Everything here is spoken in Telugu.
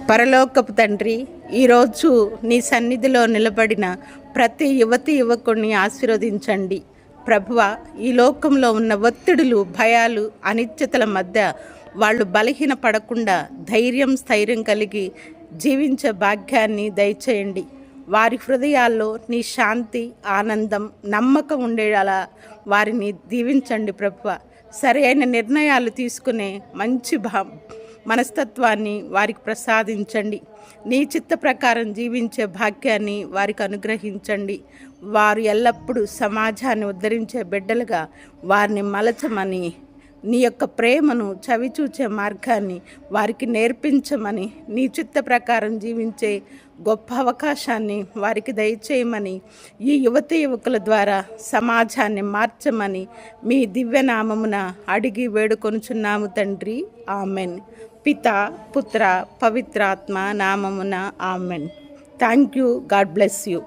పరలోకపు తండ్రి, ఈరోజు నీ సన్నిధిలో నిలబడిన ప్రతి యువతి యువకుడిని ఆశీర్వదించండి. ప్రభువ, ఈ లోకంలో ఉన్న ఒత్తిడులు, భయాలు, అనిశ్చితల మధ్య వాళ్ళు బలహీన పడకుండా ధైర్యం, స్థైర్యం కలిగి జీవించే భాగ్యాన్ని దయచేయండి. వారి హృదయాల్లో నీ శాంతి, ఆనందం, నమ్మకం ఉండేలా వారిని దీవించండి. ప్రభువ, సరైన నిర్ణయాలు తీసుకునే మంచి మనస్తత్వాన్ని వారికి ప్రసాదించండి. నీ చిత్త ప్రకారం జీవించే భాగ్యాన్ని వారికి అనుగ్రహించండి. వారు ఎల్లప్పుడూ సమాజాన్ని ఉద్ధరించే బిడ్డలుగా వారిని మలచమని, నీ యొక్క ప్రేమను చవిచూచే మార్గాన్ని వారికి నేర్పించమని, నీ చిత్త ప్రకారం జీవించే గొప్ప అవకాశాన్ని వారికి దయచేయమని, ఈ యువతి యువకుల ద్వారా సమాజాన్ని మార్చమని మీ దివ్యనామమున అడిగి వేడుకొనుచున్నాము తండ్రి. ఆమెన్. పితా, పుత్ర, పవిత్రాత్మ నామమున amen. Thank you. God bless you.